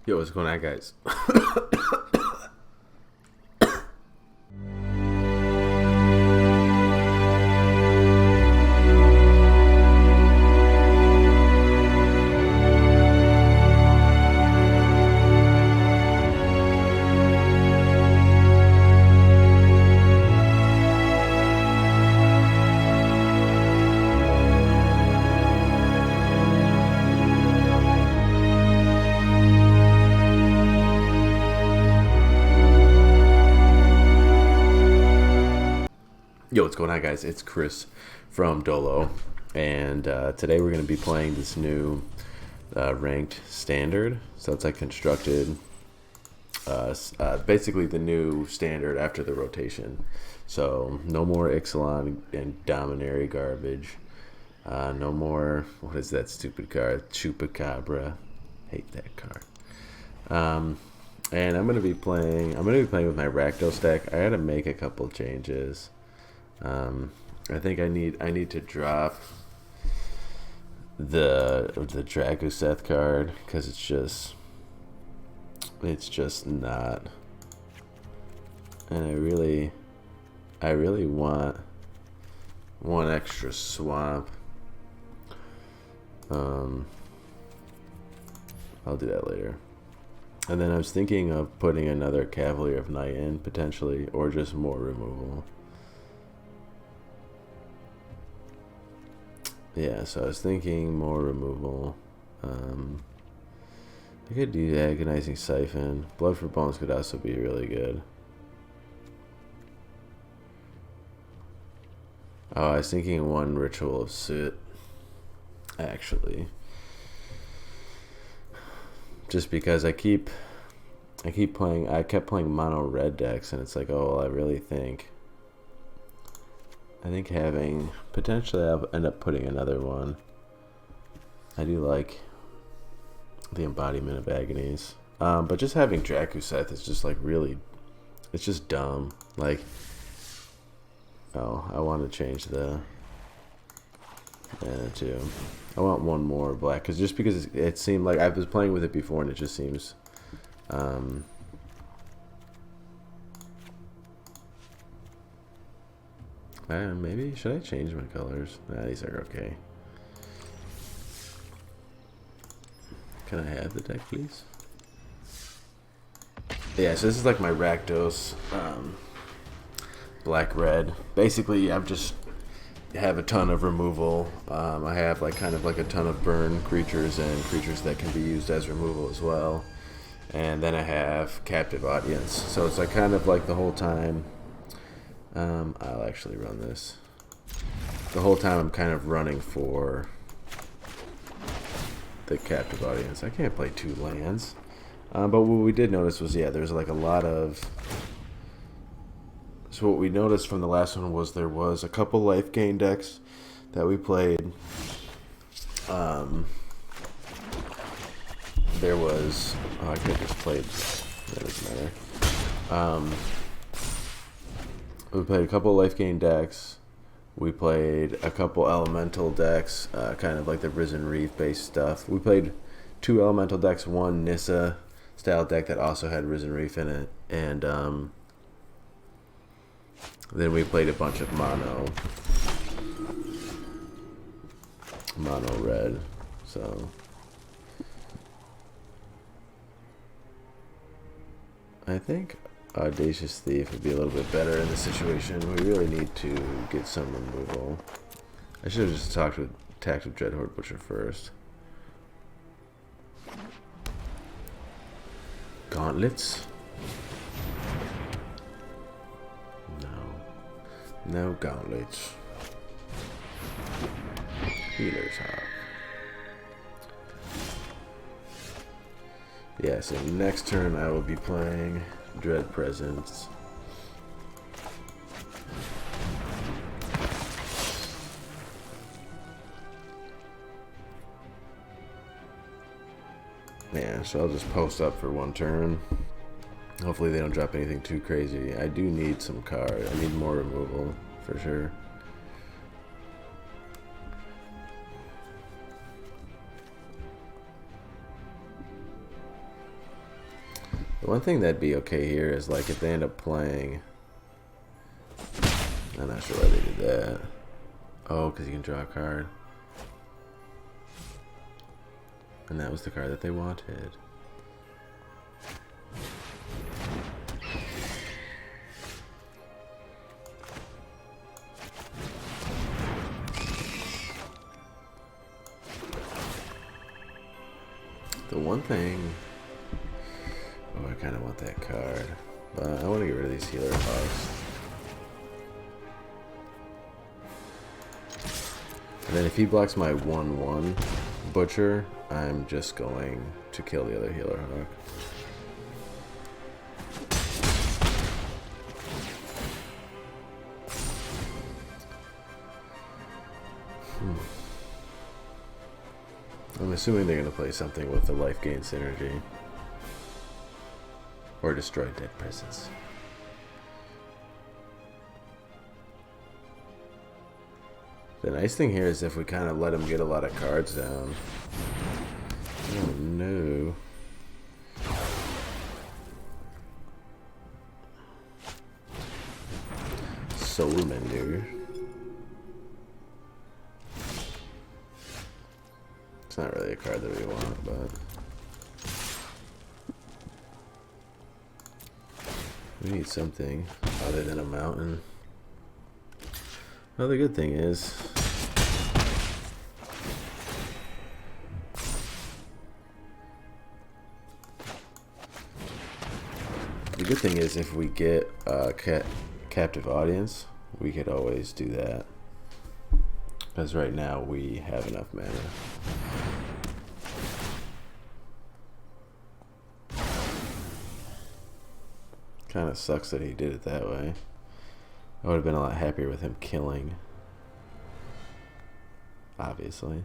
Yo, what's going on, guys? Yo, what's going on, guys? It's Chris from Dolo, and today we're going to be playing this new ranked standard. So it's like constructed, basically the new standard after the rotation. So no more Ixalan and Dominary garbage. No more, what is that stupid card? Chupacabra. Hate that card. And I'm going to be playing with my Rakdos deck. I had to make a couple changes. I think I need to drop the Dragoseth card because it's just not, and I really want one extra swamp. I'll do that later. And then I was thinking of putting another Cavalier of Night in potentially, or just more removal. Yeah, so I was thinking more removal. I could do Agonizing Siphon. Blood for Bones could also be really good. Oh, I was thinking one Ritual of Soot, actually. Just because I kept playing mono red decks, and it's like, oh, well, I think having, potentially I'll end up putting another one. I do like the Embodiment of Agonies. But just having Dragoseth is just like really, it's just dumb. Like, oh, I want to change the mana too. I want one more black, because it seemed like I was playing with it before and it just seems, maybe should I change my colors? Nah, these are okay. Can I have the deck, please? Yeah, so this is like my Rakdos, black red. Basically, I have a ton of removal. I have like kind of like a ton of burn creatures and creatures that can be used as removal as well. And then I have Captive Audience. So it's like kind of like the whole time. I'll actually run this. The whole time I'm kind of running for the Captive Audience. I can't play 2 lands. But what we did notice was, yeah, there's like a lot of... So what we noticed from the last one was there was a couple life gain decks that we played. There was... Oh, I could have just played... That doesn't matter. We played a couple life gain decks. We played a couple elemental decks, kind of like the Risen Reef based stuff. We played 2 elemental decks, one Nissa style deck that also had Risen Reef in it, and then we played a bunch of mono red. So I think Audacious Thief would be a little bit better in this situation. We really need to get some removal. I should have just attacked with Dreadhorde Butcher first. Gauntlets? No gauntlets. Healer's Hawk. Yeah, so next turn I will be playing Dread Presence. Yeah, so I'll just post up for 1 turn. Hopefully they don't drop anything too crazy. I do need some card. I need more removal for sure. The one thing that'd be okay here is like if they end up playing. I'm not sure why they did that. Oh, because you can draw a card. And that was the card that they wanted. The one thing... Oh, I kind of want that card. But I want to get rid of these healer hawks. And then if he blocks my 1/1 butcher, I'm just going to kill the other healer hawk. I'm assuming they're going to play something with the life gain synergy. Or destroy dead presence. The nice thing here is if we kind of let him get a lot of cards down. Oh no. Soul Mender. It's not really a card that we want, but we need something other than a mountain. Well, the good thing is if we get a captive audience, we could always do that. Because right now we have enough mana. Kind of sucks that he did it that way. I would have been a lot happier with him killing. Obviously.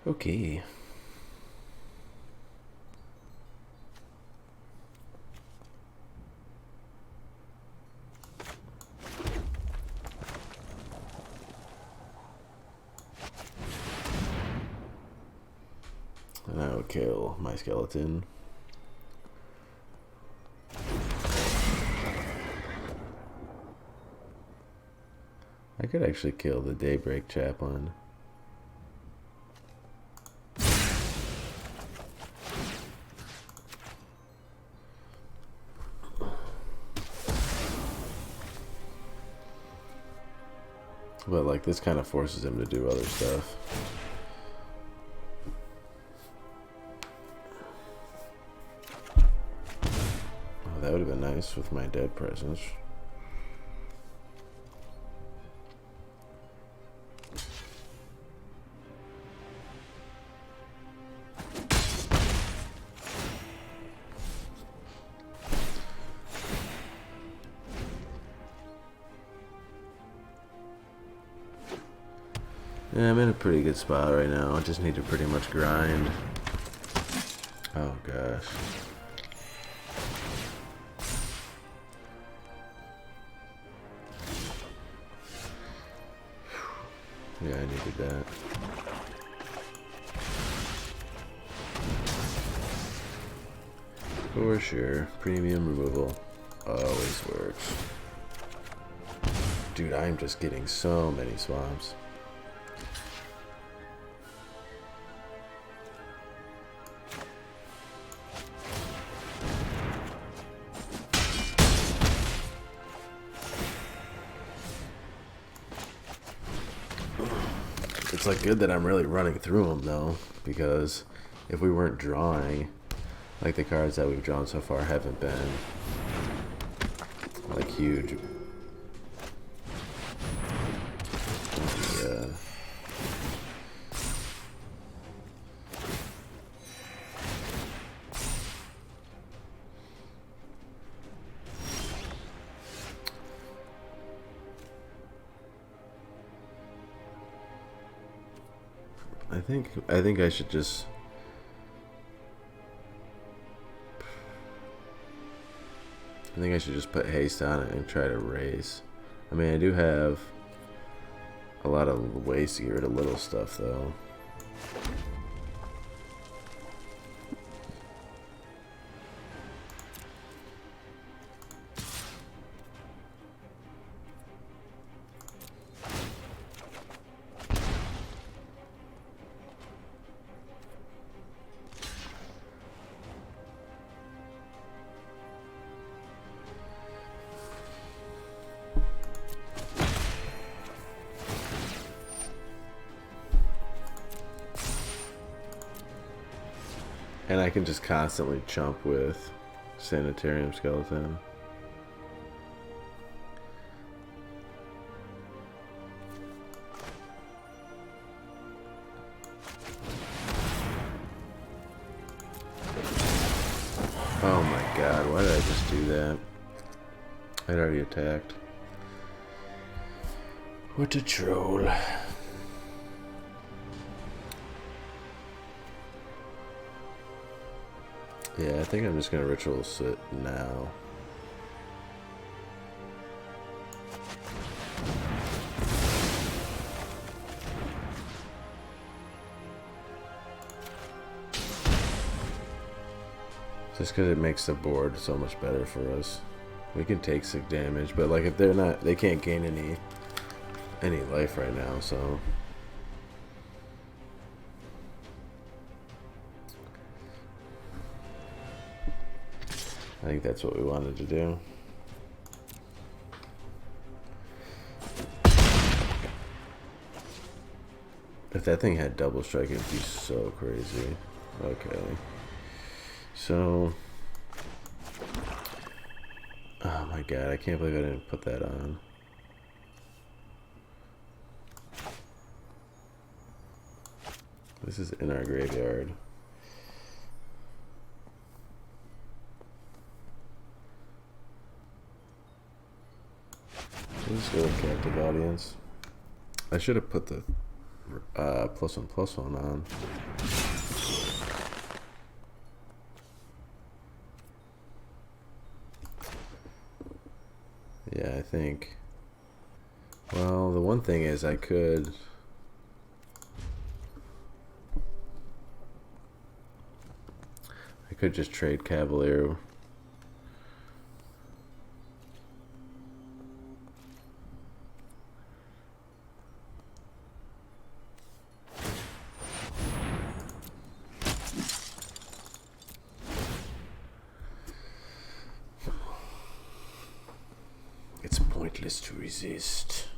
Okay. And I will kill my skeleton. I could actually kill the Daybreak Chaplain. But like this kind of forces him to do other stuff. Oh, that would have been nice with my dead presence. Yeah, I'm in a pretty good spot right now. I just need to pretty much grind. Oh gosh. Yeah, I needed that. For sure. Premium removal always works. Dude, I am just getting so many swamps. It's like good that I'm really running through them though, because if we weren't drawing, like the cards that we've drawn so far haven't been like huge. Yeah. I think I should just. I think I should just put haste on it and try to raise. I mean, I do have a lot of ways to get rid of little stuff, though. And I can just constantly chump with Sanitarium Skeleton. Oh my god, why did I just do that? I'd already attacked. What a troll. Yeah, I think I'm just gonna ritual sit now. Just because it makes the board so much better for us. We can take sick damage, but like if they're not, they can't gain any life right now, so. I think that's what we wanted to do. If that thing had double strike, it'd be so crazy. Okay. So. Oh my god, I can't believe I didn't put that on. This is in our graveyard. Let's go with captive audience. I should have put the +1/+1 on. Yeah, I think. Well, the one thing is I could just trade Cavalier. It's pointless to resist.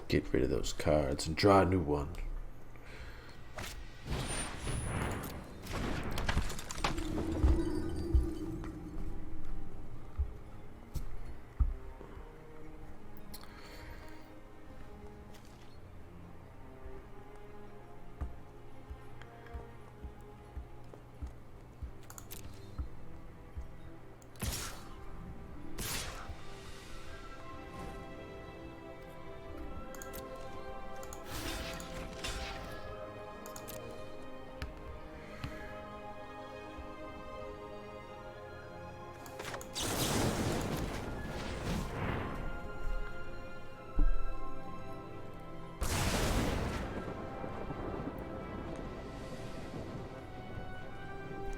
Get rid of those cards and draw a new one.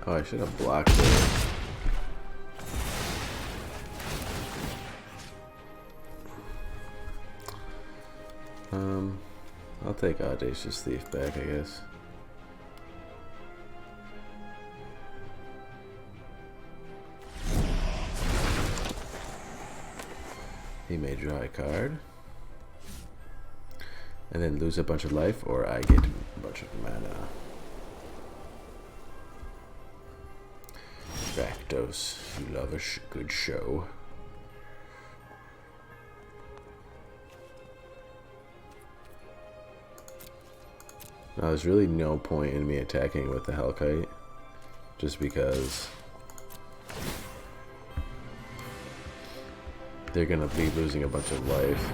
Oh, I should have blocked it. I'll take Audacious Thief back, I guess. He may draw a card. And then lose a bunch of life, or I get a bunch of mana. Rakdos, you love a good show. Now, there's really no point in me attacking with the Hellkite, just because they're gonna be losing a bunch of life.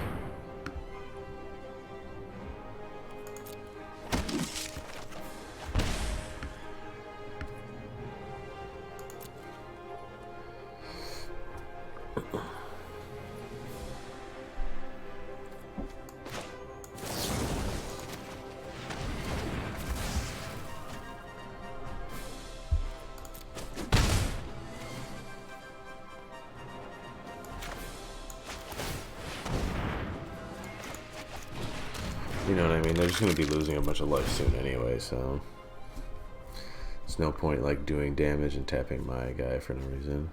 You know what I mean? They're just going to be losing a bunch of life soon anyway, so there's no point like doing damage and tapping my guy for no reason.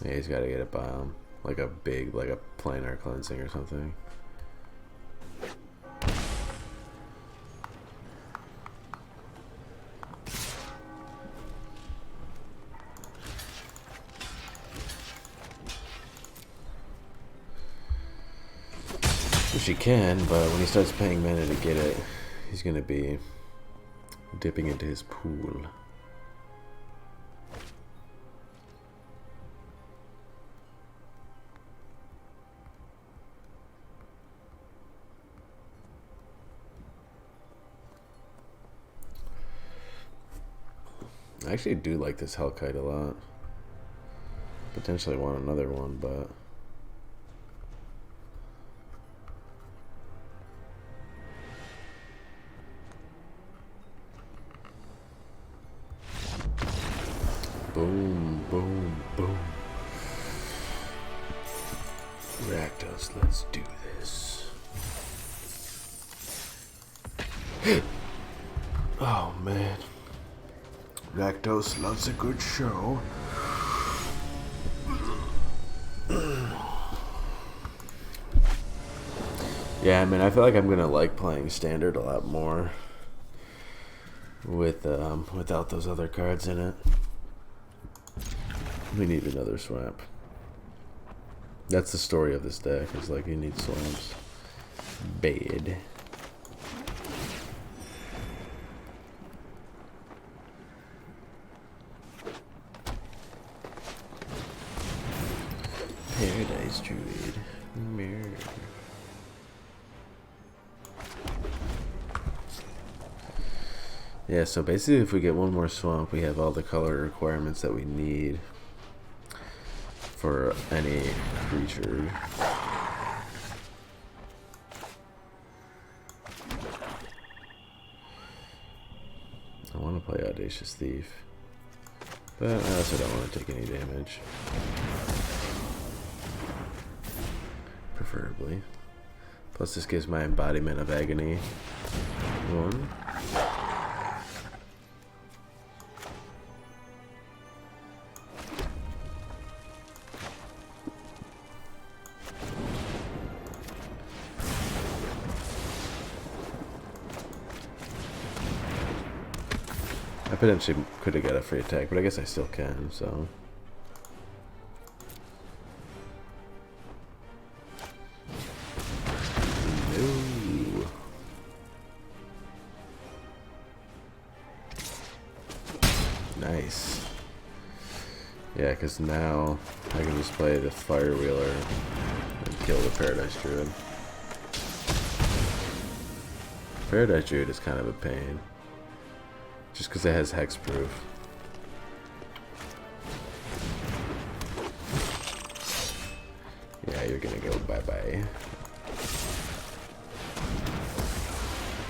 Yeah, he's got to get a biome, like a big, like a planar cleansing or something. Which he can, but when he starts paying mana to get it, he's going to be dipping into his pool. I actually do like this Hellkite a lot. Potentially want another one, but boom, boom, boom. Rakdos, let's do this. Oh man. Rakdos loves a good show. Yeah, I mean, I feel like I'm gonna like playing standard a lot more with without those other cards in it. We need another swamp. That's the story of this deck. Is like you need swamps. Bad. Paradise Druid. Mirror. Yeah, so basically if we get one more swamp, we have all the color requirements that we need for any creature. I want to play Audacious Thief, but I also don't want to take any damage. Preferably. Plus this gives my Embodiment of Agony 1. I potentially could have got a free attack, but I guess I still can, so. No. Nice. Yeah, because now I can just play the Fire Wheeler and kill the Paradise Druid. Paradise Druid is kind of a pain. Just because it has hexproof. Yeah, you're gonna go bye-bye.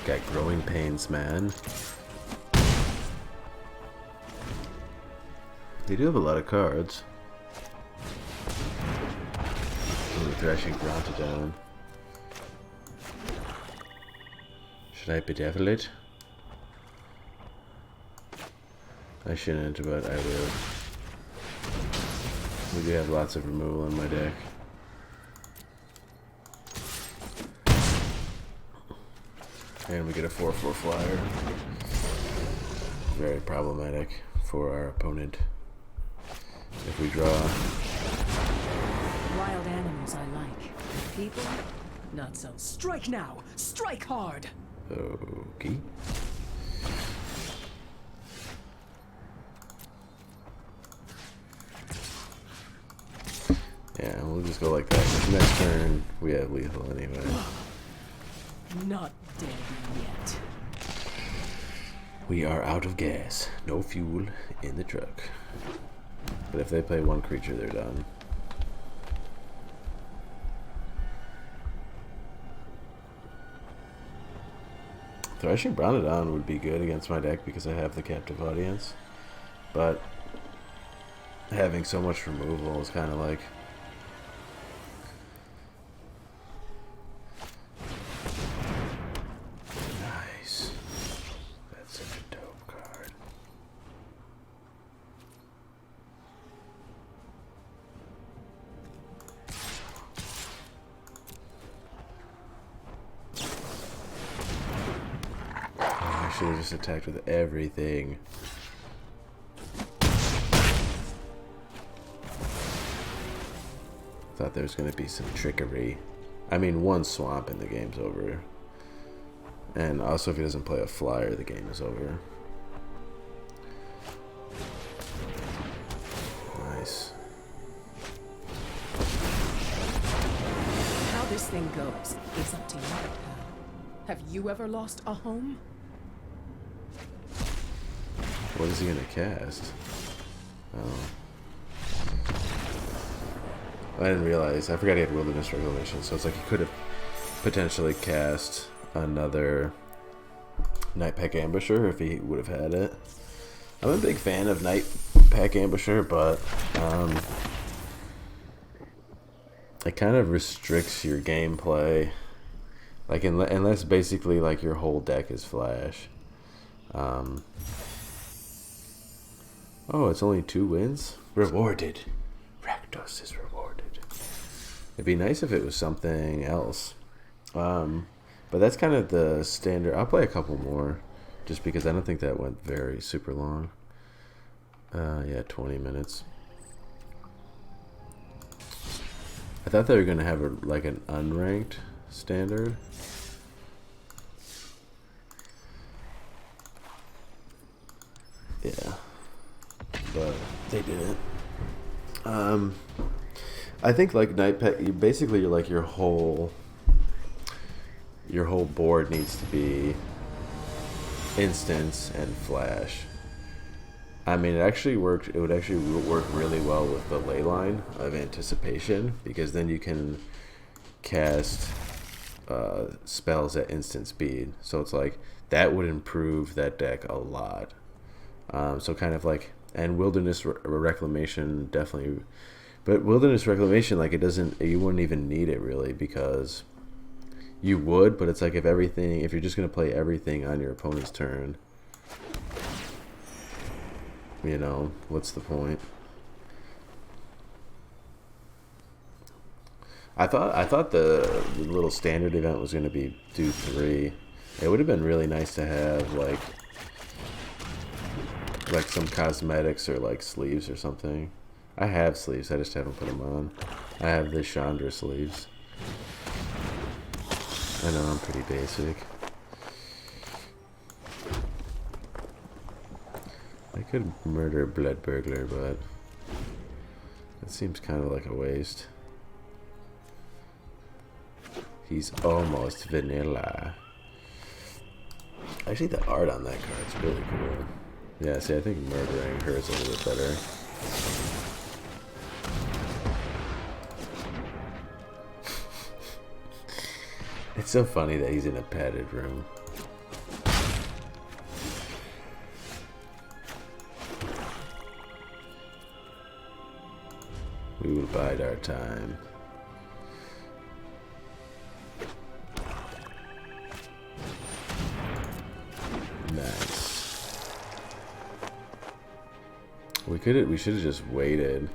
Got Growing Pains, man. They do have a lot of cards. Ooh, Thrashing Brontodon. Should I bedevil it? I shouldn't, but I will. We do have lots of removal in my deck. And we get a 4/4 flyer. Very problematic for our opponent. If we draw. Wild animals I like. People, not so. Strike now! Strike hard! Okay. Yeah, we'll just go like that. Next turn, we have lethal anyway. Not dead yet. We are out of gas. No fuel in the truck. But if they play one creature, they're done. Threshing Brownodon would be good against my deck because I have the captive audience. But having so much removal is kind of like... Nice. That's such a dope card. I should have just attacked with everything. Thought there was going to be some trickery. I mean, one swamp and the game's over. And also, if he doesn't play a flyer, the game is over. Nice. How this thing goes is up to you. Have you ever lost a home? What is he going to cast? Oh. I didn't realize. I forgot he had Wilderness Reclamation, so it's like he could have potentially cast another Night Pack Ambusher if he would have had it. I'm a big fan of Night Pack Ambusher, but it kind of restricts your gameplay. Like unless basically like your whole deck is flash. Oh, it's only 2 wins? Rewarded. Rakdos is rewarded. It'd be nice if it was something else. But that's kind of the standard. I'll play a couple more just because I don't think that went very super long. Yeah, 20 minutes. I thought they were going to have like an unranked standard. Yeah. But they didn't. I think like Night Pack, basically like your whole board needs to be instants and flash. I mean, it would actually work really well with the ley line of anticipation, because then you can cast spells at instant speed. So it's like that would improve that deck a lot. So kind of like, and Wilderness Reclamation definitely, but Wilderness Reclamation, like you wouldn't even need it really, because you would, but it's like if you're just going to play everything on your opponent's turn, you know, what's the point? I thought the little standard event was going to be do 3. It would have been really nice to have like some cosmetics or like sleeves or something. I have sleeves, I just haven't put them on. I have the Chandra sleeves. I know I'm pretty basic. I could murder Blood Burglar, but it seems kind of like a waste. He's almost vanilla. Actually, the art on that card is really cool. Yeah, see, I think murdering her is a little bit better. It's so funny that he's in a padded room. We will bide our time. Nice. We should have just waited.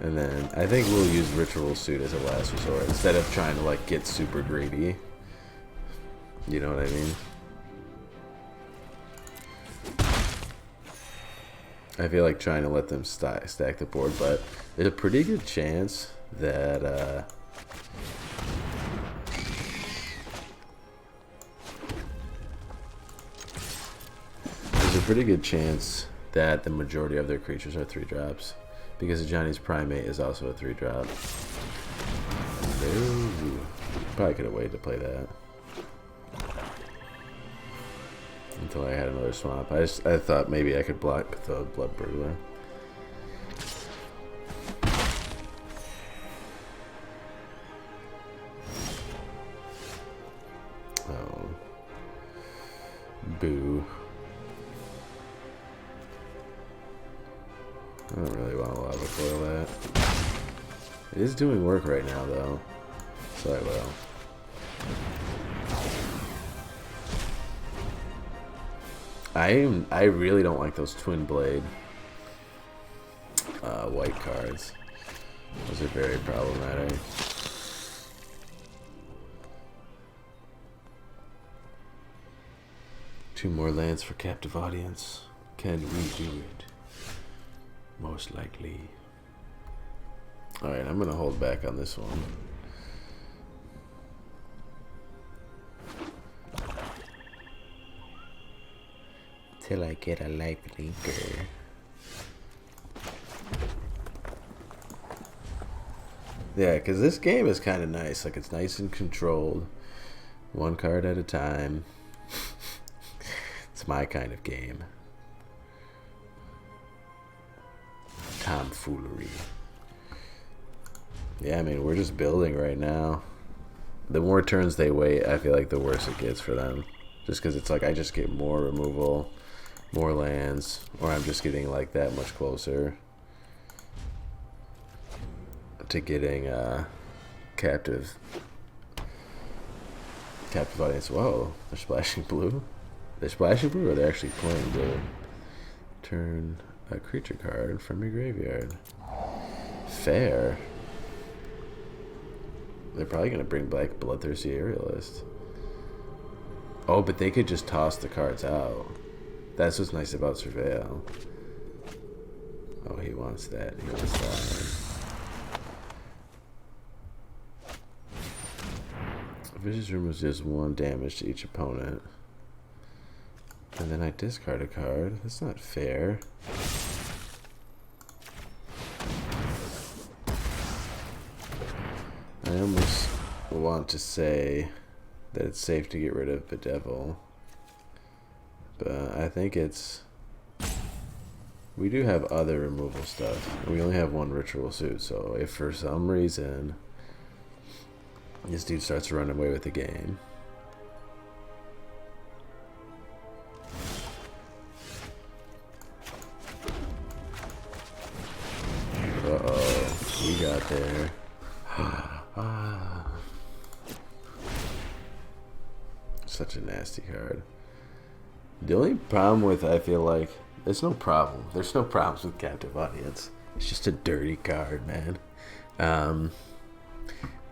And then I think we'll use Ritual Suit as a last resort instead of trying to like get super greedy. You know what I mean? I feel like trying to let them stack the board, but there's a pretty good chance that a pretty good chance that the majority of their creatures are 3-drops, because Johnny's Primate is also a 3-drop. Probably could have waited to play that until I had another swamp. I thought maybe I could block the Blood Burglar. Oh, boo. I don't really want to lava coil that. It is doing work right now, though, so I will. I really don't like those Twin Blade white cards. Those are very problematic. Two more lands for captive audience. Can we do it? Most likely. Alright, I'm gonna hold back on this one. Till I get a life linker. Yeah, because this game is kind of nice. Like, it's nice and controlled. One card at a time. It's my kind of game. Tomfoolery. Yeah, I mean, we're just building right now. The more turns they wait, I feel like the worse it gets for them. Just because it's like I just get more removal, more lands, or I'm just getting like that much closer to getting captive audience. Whoa, they're splashing blue? They're splashing blue, or they're actually playing blue? Turn a creature card from your graveyard. Fair. They're probably going to bring back Bloodthirsty Aerialist. Oh, but they could just toss the cards out. That's what's nice about Surveil. Oh, he wants that. He wants that. Vicious Room was just 1 damage to each opponent. And then I discard a card. That's not fair. I almost want to say that it's safe to get rid of Bedevil, but I think it's... We do have other removal stuff. We only have 1 Ritual Suit, so if for some reason this dude starts to run away with the game, uh-oh, we got there. Such a nasty card. The only problem with, I feel like, there's no problem. There's no problems with Captive Audience. It's just a dirty card, man.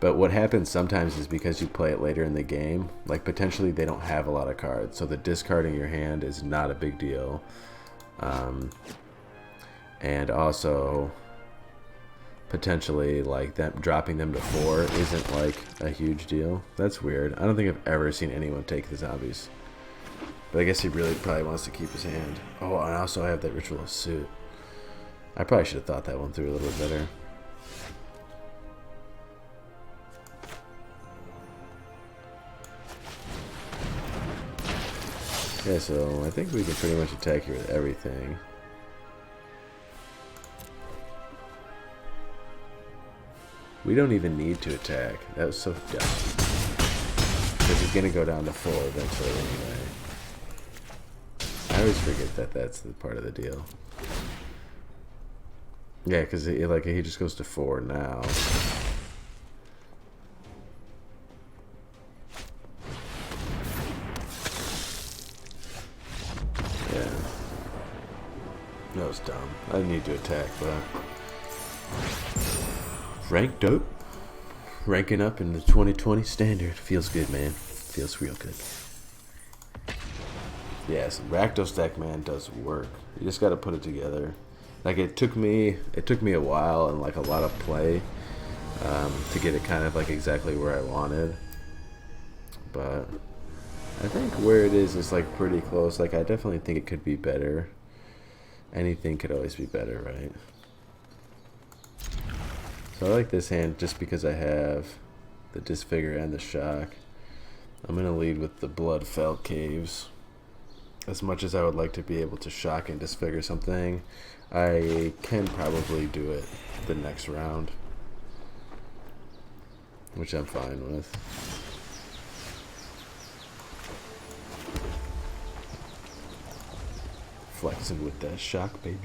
But what happens sometimes is because you play it later in the game, like potentially they don't have a lot of cards, so the discarding your hand is not a big deal. And also, potentially, like, dropping them to 4 isn't like a huge deal. That's weird. I don't think I've ever seen anyone take the zombies. But I guess he really probably wants to keep his hand. Oh, and also I have that Ritual Suit. I probably should have thought that one through a little bit better. Yeah, so I think we can pretty much attack here with everything. We don't even need to attack. That was so dumb. Because he's going to go down to 4 eventually anyway. I always forget that that's the part of the deal. Yeah, because he just goes to 4 now. Yeah. That was dumb. I didn't need to attack, but... Ranked up. Ranking up in the 2020 standard. Feels good, man. Feels real good. Yes, Rakdos deck, man, does work. You just got to put it together. Like, it took me a while and like a lot of play to get it kind of like exactly where I wanted. But I think where it is like pretty close. Like I definitely think it could be better. Anything could always be better, right? So I like this hand just because I have the Disfigure and the Shock. I'm going to lead with the Bloodfell Caves. As much as I would like to be able to Shock and Disfigure something, I can probably do it the next round, which I'm fine with. Flexing with that Shock, baby.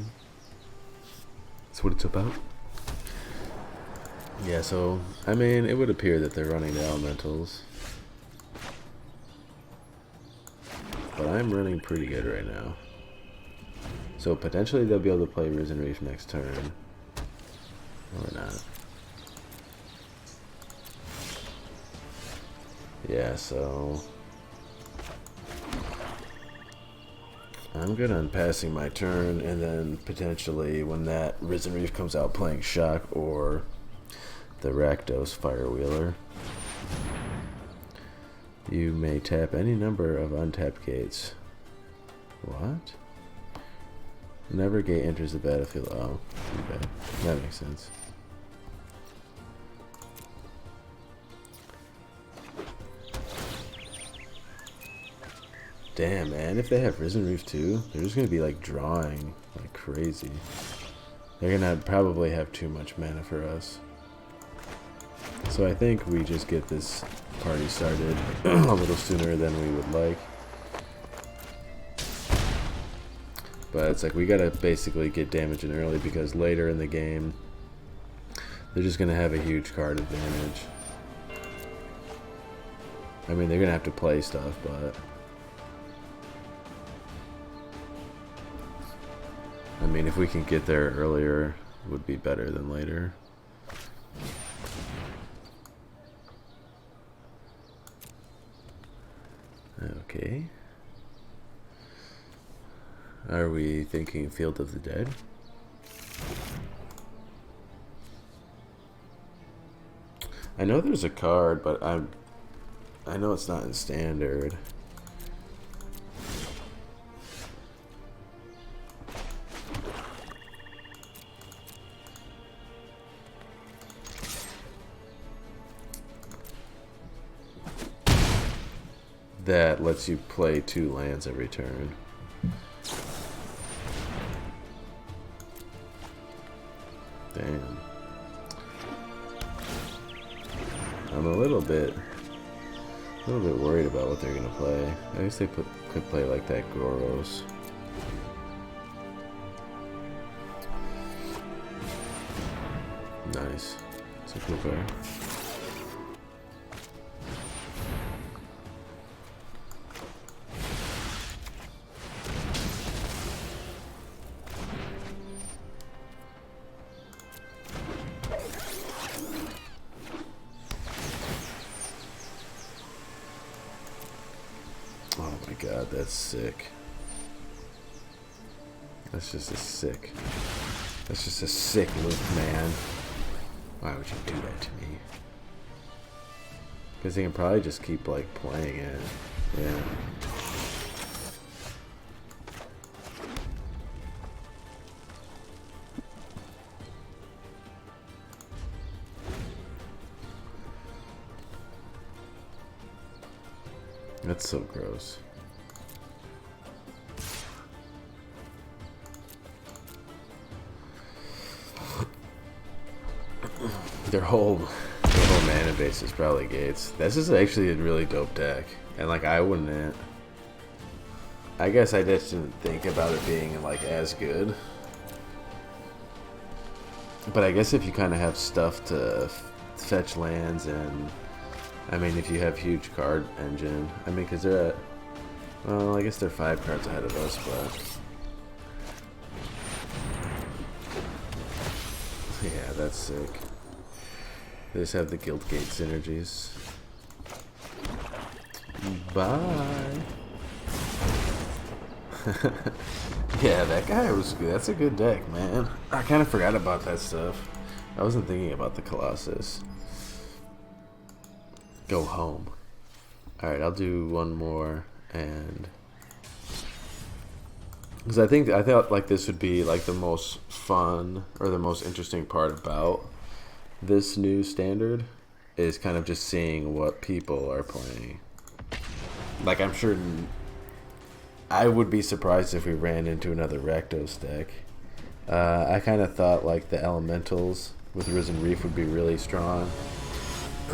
That's what it's about. Yeah, so, I mean, it would appear that they're running the Elementals. But I'm running pretty good right now. So potentially they'll be able to play Risen Reef next turn. Or not. Yeah, so I'm good on passing my turn, and then potentially when that Risen Reef comes out playing Shock or the Rakdos Firewheeler, you may tap any number of untapped gates. What? Whenever a gate enters the battlefield. Oh, okay. That makes sense. Damn, man. If they have Risen Reef too, they're just going to be like drawing like crazy. They're going to probably have too much mana for us. So I think we just get this party started a little sooner than we would like. But it's like we gotta basically get damage in early because later in the game they're just gonna have a huge card advantage. I mean, they're gonna have to play stuff, but I mean, if we can get there earlier, it would be better than later. Okay. Are we thinking Field of the Dead? I know there's a card, but I know it's not in standard. That lets you play 2 lands every turn. Damn. I'm a little bit worried about what they're gonna play. I guess they could play like that Goros. Nice. It's a cool pair. Oh my god, that's sick. That's just a sick loop, man. Why would you do that to me? Because they can probably just keep like playing it. Yeah. That's so gross. Their whole mana base is probably gates. This is actually a really dope deck, and like I wouldn't. I guess I just didn't think about it being like as good. But I guess if you kind of have stuff to fetch lands, and I mean if you have huge card engine, I mean because they're at, well, I guess they're 5 cards ahead of us, but yeah, that's sick. They just have the Guildgate synergies. Bye. Yeah, that guy was good. That's a good deck, man. I kind of forgot about that stuff. I wasn't thinking about the Colossus. Go home. Alright, I'll do one more, and because I thought like this would be like the most fun or the most interesting part about this new standard is kind of just seeing what people are playing. Like, I'm sure I would be surprised if we ran into another Rakdos deck. I kind of thought like the elementals with Risen Reef would be really strong.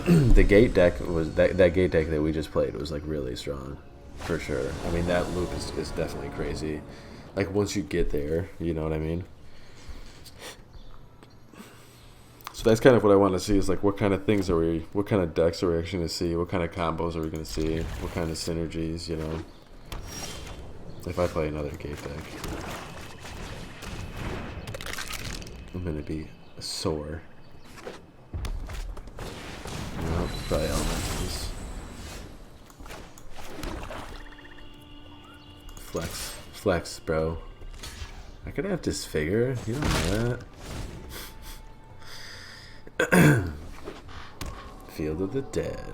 The gate deck was that gate deck that we just played was like really strong, for sure. I mean, that loop is definitely crazy. Like, once you get there, you know what I mean? So that's kind of what I want to see, is like what kind of things what kind of decks are we actually going to see, what kind of combos are we going to see, what kind of synergies, you know, if I play another gate deck. I'm going to be sore. No, probably elementals. Flex, bro. I could have Disfigure. You don't know that. Field of the Dead.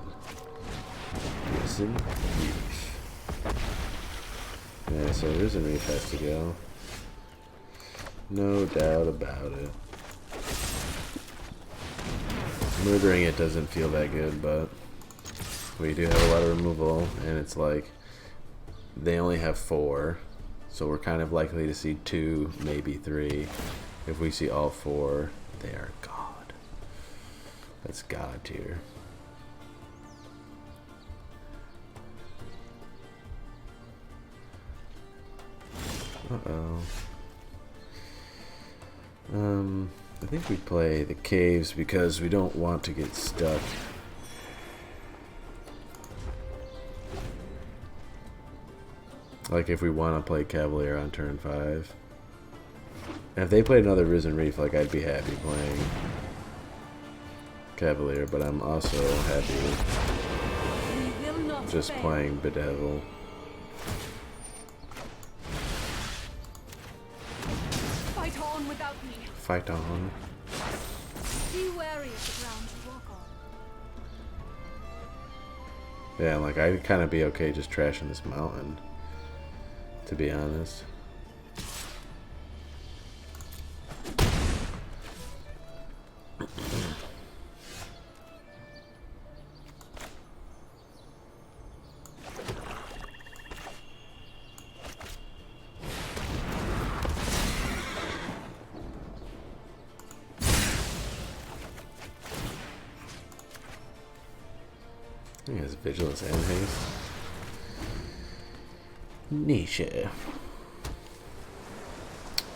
Risen Reef. Yeah, so Risen Reef has to go. No doubt about it. Murdering it doesn't feel that good, but we do have a lot of removal, and it's like they only have 4, so we're kind of likely to see 2, maybe 3. If we see all 4, they are God. That's God tier. Uh-oh. I think we play the caves because we don't want to get stuck. Like if we want to play Cavalier on turn 5. And if they played another Risen Reef, like I'd be happy playing Cavalier, but I'm also happy just playing Bedevil. Fight on without me. Fight on. Be wary of the ground you walk on. Yeah, like I'd kind of be okay just trashing this mountain, to be honest. He has Vigilance and Haste. Nissa.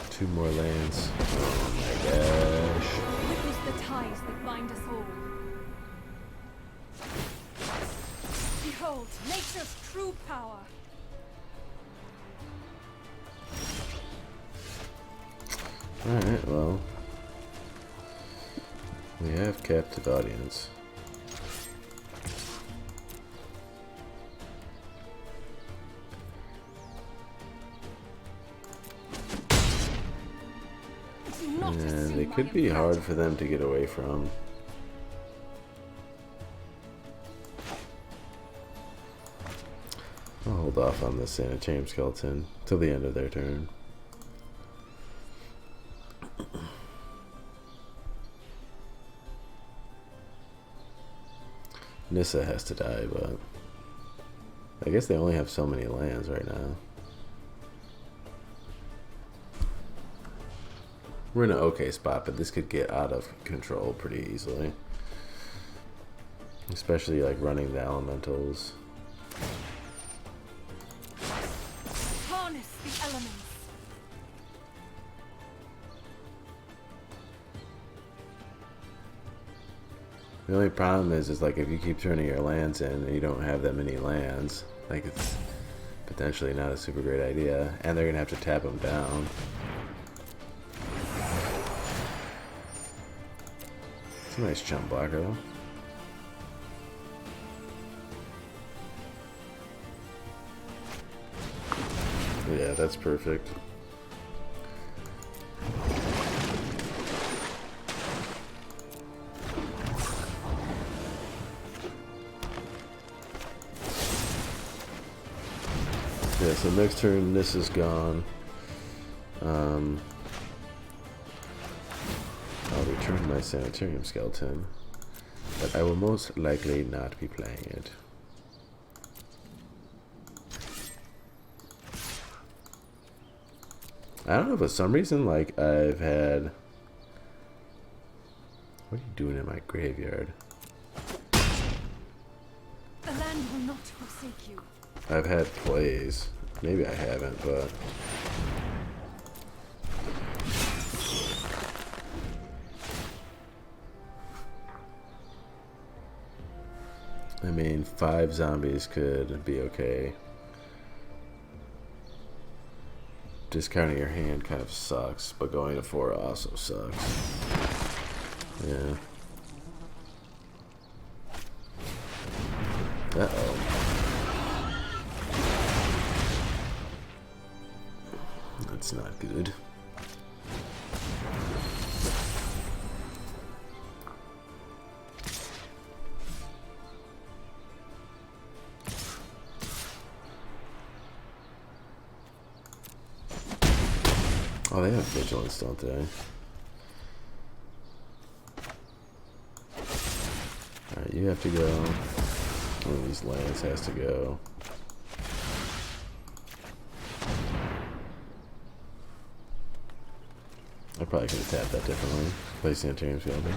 2 more lands. Oh my gosh. Witness the ties that bind us all. Behold, nature's true power. Alright, well. We have captive audience. And it could be hard for them to get away from. I'll hold off on this Sanitarium Skeleton till the end of their turn. Nissa has to die, but I guess they only have so many lands right now. We're in an okay spot, but this could get out of control pretty easily. Especially like running the elementals. Harness the elements. The only problem is like if you keep turning your lands in and you don't have that many lands, like it's potentially not a super great idea, and they're gonna have to tap them down. It's a nice jump blocker though. Yeah, that's perfect. Yeah, so next turn, this is gone. I'll return my Sanitarium Skeleton, but I will most likely not be playing it. I don't know, for some reason, like, I've had... What are you doing in my graveyard? The land will not forsake you. I've had plays. Maybe I haven't, but... I mean, 5 zombies could be okay. Discounting your hand kind of sucks, but going to 4 also sucks. Yeah. Uh-oh. That's not good. Oh, they have vigilance, don't they? Alright, you have to go. One of these lands has to go. I probably could have tapped that differently. Play Sanitarium Skeleton.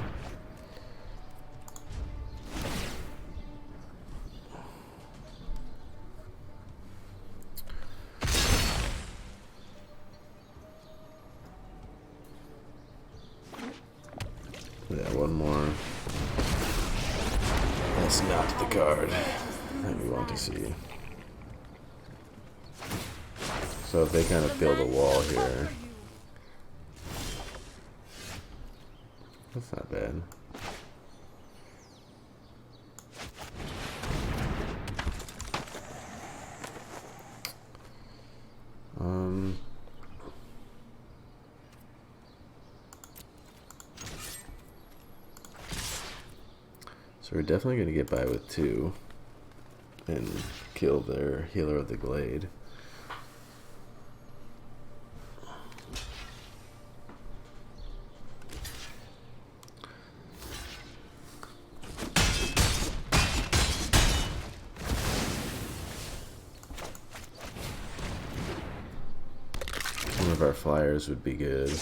Yeah, one more. That's not the card that we want to see. So if they kind of build a wall here, that's not bad. So we're definitely going to get by with 2 and kill their Healer of the Glade. One of our flyers would be good.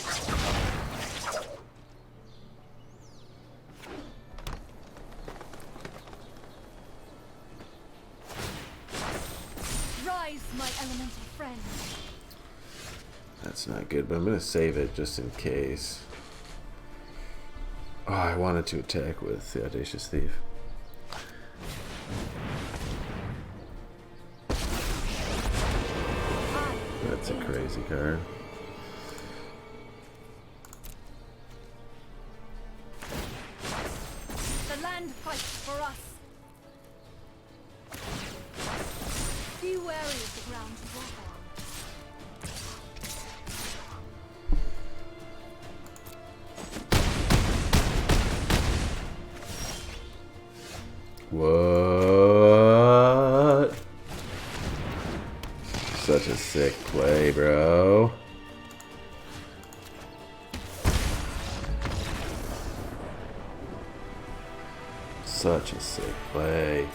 That's not good, but I'm going to save it just in case. Oh, I wanted to attack with the Audacious Thief. That's a crazy card. The land fights for us. Be wary of the ground you walk on. What? Such a sick play, bro. Such a sick play.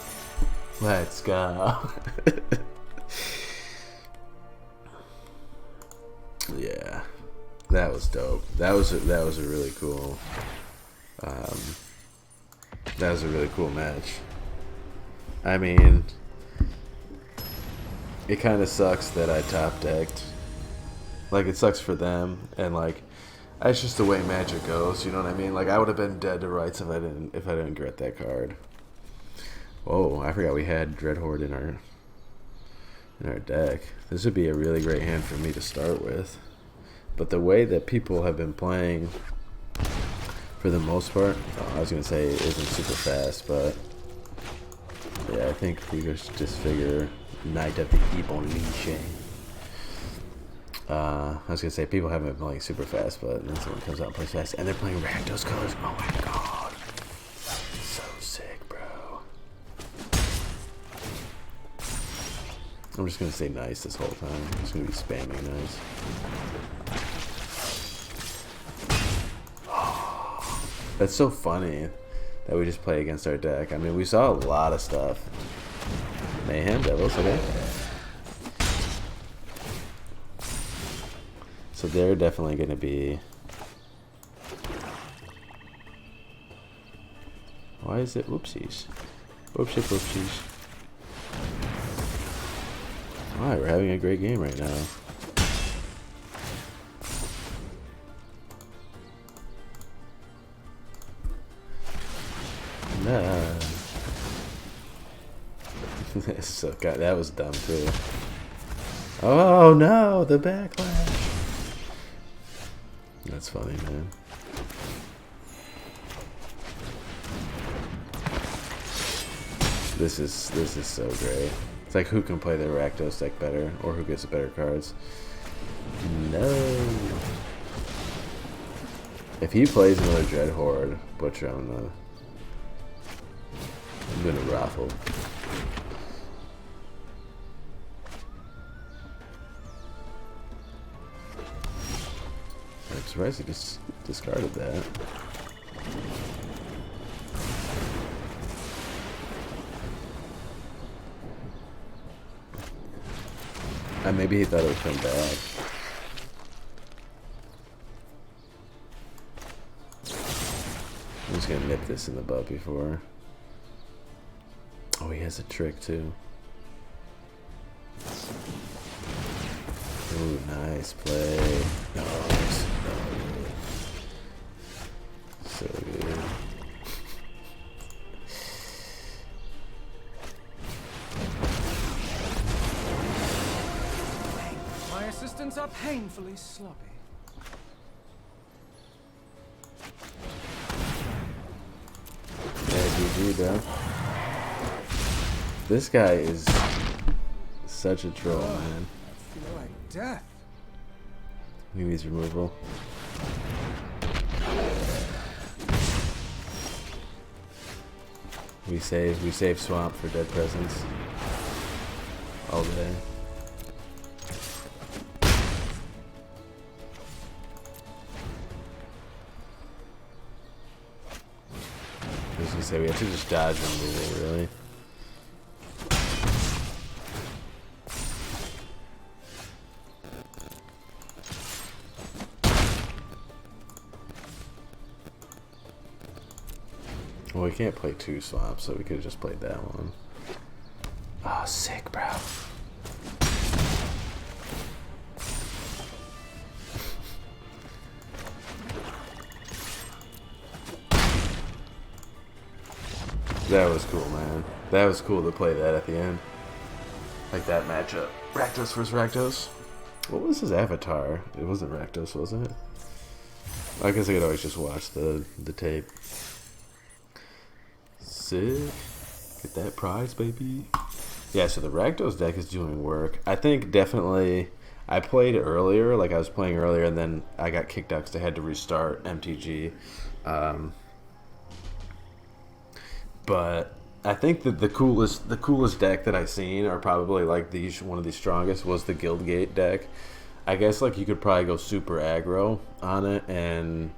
Let's go. Yeah, that was dope. That was a really cool. That was a really cool match. I mean, it kind of sucks that I top decked. Like, it sucks for them, and like, that's just the way Magic goes. You know what I mean? Like, I would have been dead to rights if I didn't get that card. Oh, I forgot we had Dreadhorde in our deck. This would be a really great hand for me to start with. But the way that people have been playing, for the most part, I was gonna say it isn't super fast, but yeah, I think we just figure Knight of the Evolution. I was gonna say people haven't been playing super fast, but then someone comes out and plays fast, and they're playing Rakdos colors. Oh my god, so sick, bro. I'm just gonna say nice this whole time. I'm just gonna be spamming nice. That's so funny that we just play against our deck. I mean, we saw a lot of stuff. Mayhem, Devils, okay. So they're definitely going to be... Why is it... Whoopsies. Whoopsie, whoopsies. Alright, we're having a great game right now. Nah. So, God, that was dumb too. Oh no, the backlash. That's funny, man. This is so great. It's like who can play the Rakdos deck better, or who gets the better cards. No. If he plays another Dread Horde, Butcher, I'm gonna raffle. I'm surprised he just discarded that. Maybe he thought it would come back. I'm just gonna nip this in the butt before. Oh, he has a trick too. Ooh, nice play. Nice. So good. My assistants are painfully sloppy. Yeah, GG, bro. This guy is such a troll, man. I feel like death. He needs removal. We save swamp for dead presence all day. I was gonna say we have to just dodge removal, really. Well, we can't play 2 swamps, so we could have just played that one. Oh, sick, bro. That was cool, man. That was cool to play that at the end. Like that matchup. Rakdos versus Rakdos. What was his avatar? It wasn't Rakdos, wasn't it? I guess I could always just watch the tape. Sick. Get that prize, baby. Yeah, so the Rakdos deck is doing work. I think definitely... I played earlier, like I was playing earlier, and then I got kicked out because I had to restart MTG. But I think that the coolest deck that I've seen, or probably like one of the strongest, was the Guildgate deck. I guess like you could probably go super aggro on it and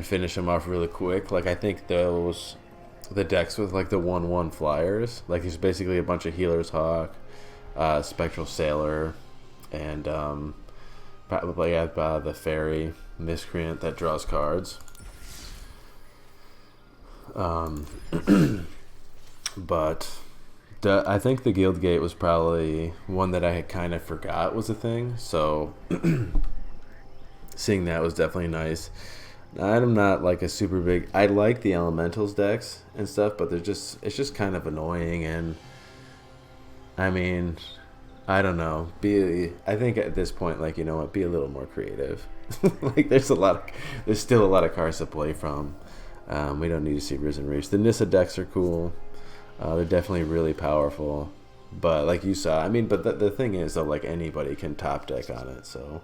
finish them off really quick. Like I think the decks with like the 1/1 flyers, like it's basically a bunch of Healer's Hawk, Spectral Sailor, and probably the Fairy Miscreant that draws cards. But I think the Guildgate was probably one that I had kind of forgot was a thing, so seeing that was definitely nice. I'm not like a super big... I like the Elementals decks and stuff, but it's just kind of annoying, and I mean, I don't know. I think at this point, like, you know what, be a little more creative. Like there's still a lot of cards to play from. We don't need to see Risen Reach. The Nissa decks are cool. They're definitely really powerful. But like you saw, I mean, but the thing is, though, like anybody can top deck on it. So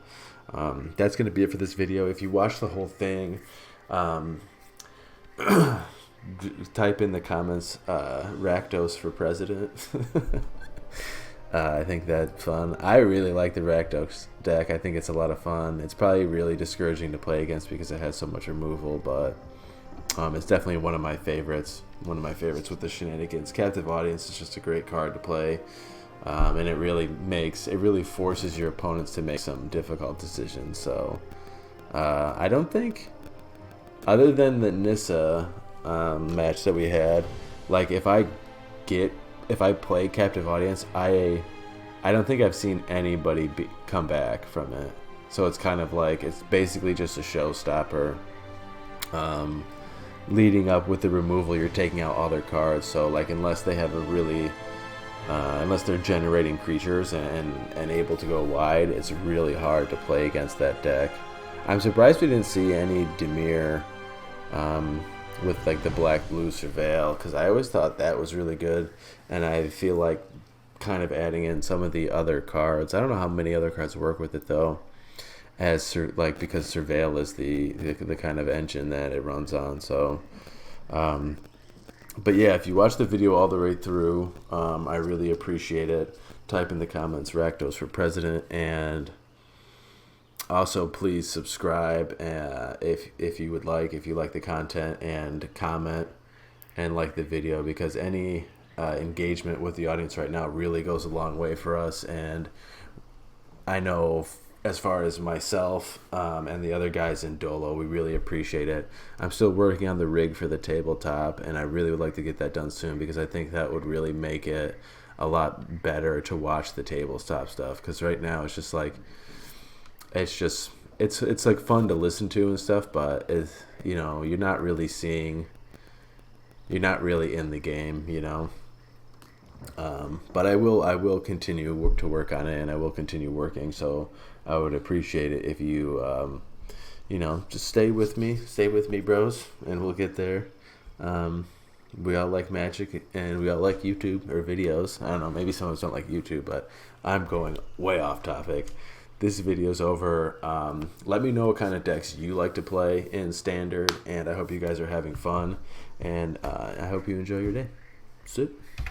that's going to be it for this video. If you watch the whole thing, type in the comments, Rakdos for president. I think that's fun. I really like the Rakdos deck. I think it's a lot of fun. It's probably really discouraging to play against because it has so much removal, but it's definitely one of my favorites. One of my favorites with the shenanigans. Captive Audience is just a great card to play, and it really forces your opponents to make some difficult decisions. So I don't think, other than the Nissa match that we had, like if I play Captive Audience, I don't think I've seen anybody come back from it. So it's kind of like, it's basically just a showstopper. Leading up with the removal, you're taking out all their cards. So like, unless they have a really, unless they're generating creatures and able to go wide, it's really hard to play against that deck. I'm surprised we didn't see any Dimir with like the black-blue Surveil, because I always thought that was really good, and I feel like kind of adding in some of the other cards. I don't know how many other cards work with it though, because Surveil is the kind of engine that it runs on. So, but yeah, if you watch the video all the way through, I really appreciate it. Type in the comments Rakdos for president, and also please subscribe if you would like, if you like the content, and comment and like the video, because any engagement with the audience right now really goes a long way for us. And I know as far as myself and the other guys in Dolo, we really appreciate it. I'm still working on the rig for the tabletop, and I really would like to get that done soon, because I think that would really make it a lot better to watch the tabletop stuff, because right now it's just like, it's like fun to listen to and stuff, but you know, you're not really in the game, you know. But I will continue to work on it, and I will continue working. So I would appreciate it if you you know, just stay with me, bros, and we'll get there. We all like Magic, and we all like YouTube or videos. I don't know, maybe some of us don't like YouTube, but I'm going way off topic. This video's over. Let me know what kind of decks you like to play in Standard, and I hope you guys are having fun, and I hope you enjoy your day. Sit.